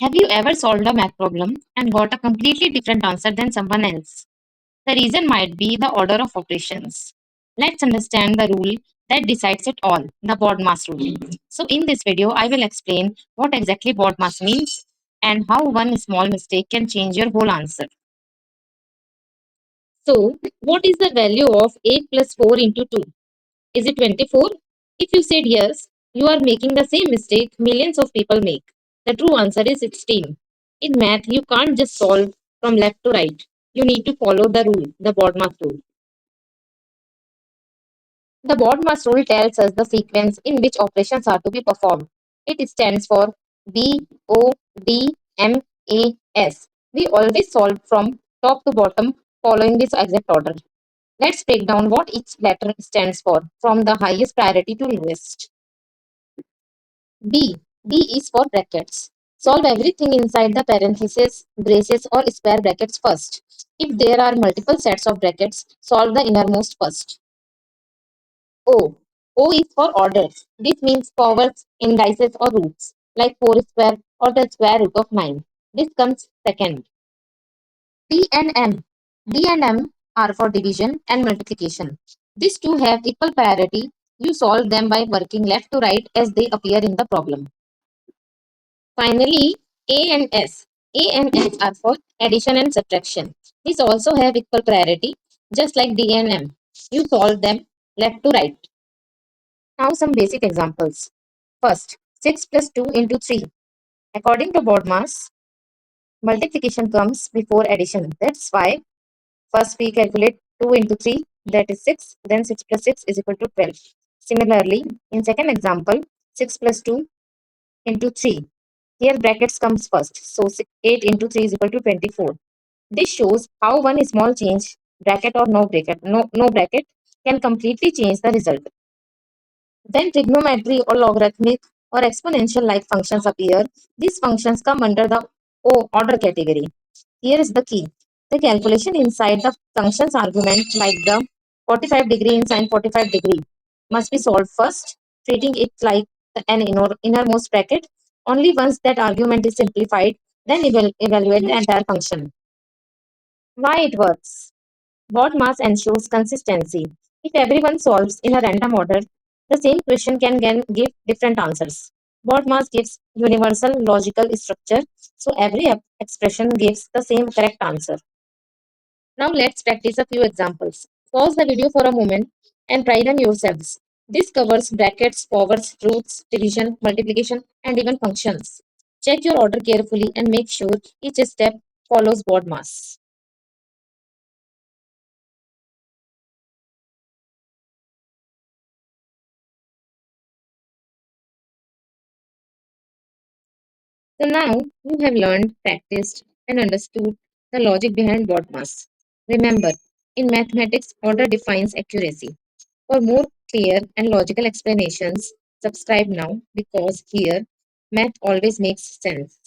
Have you ever solved a math problem and got a completely different answer than someone else? The reason might be the order of operations. Let's understand the rule that decides it all, the BODMAS rule. So in this video, I will explain what exactly BODMAS means and how one small mistake can change your whole answer. So, what is the value of 8 plus 4 into 2? Is it 24? If you said yes, you are making the same mistake millions of people make. The true answer is 16. In math, you can't just solve from left to right. You need to follow the rule, the BODMAS rule. The BODMAS rule tells us the sequence in which operations are to be performed. It stands for BODMAS. We always solve from top to bottom following this exact order. Let's break down what each letter stands for from the highest priority to lowest. B. B is for brackets. Solve everything inside the parentheses, braces, or square brackets first. If there are multiple sets of brackets, solve the innermost first. O. O is for orders. This means powers, indices, or roots, like 4 square or the square root of 9. This comes second. D and M. D and M are for division and multiplication. These two have equal priority. You solve them by working left to right as they appear in the problem. Finally, A and S. A and S are for addition and subtraction. These also have equal priority, just like D and M. You solve them left to right. Now some basic examples. First, 6 plus 2 into 3. According to BODMAS, multiplication comes before addition. That's why first we calculate 2 into 3, that is 6, then 6 plus 6 is equal to 12. Similarly, in second example, 6 plus 2 into 3. Here brackets comes first, so 8 into 3 is equal to 24. This shows how one small change, bracket or no bracket, can completely change the result. Then trigonometry or logarithmic or exponential like functions appear. These functions come under the order category. Here is the key. The calculation inside the function's argument, like the 45-degree in sine 45-degree, must be solved first, treating it like an innermost bracket. Only once that argument is simplified, then evaluate the entire function. Why it works? BODMAS ensures consistency. If everyone solves in a random order, the same question can give different answers. BODMAS gives universal logical structure, so every expression gives the same correct answer. Now let's practice a few examples. Pause the video for a moment and try them yourselves. This covers brackets, powers, roots, division, multiplication, and even functions. Check your order carefully and make sure each step follows BODMAS. So now you have learned, practiced, and understood the logic behind BODMAS. Remember, in mathematics, order defines accuracy. For more clear and logical explanations, subscribe now because here math always makes sense.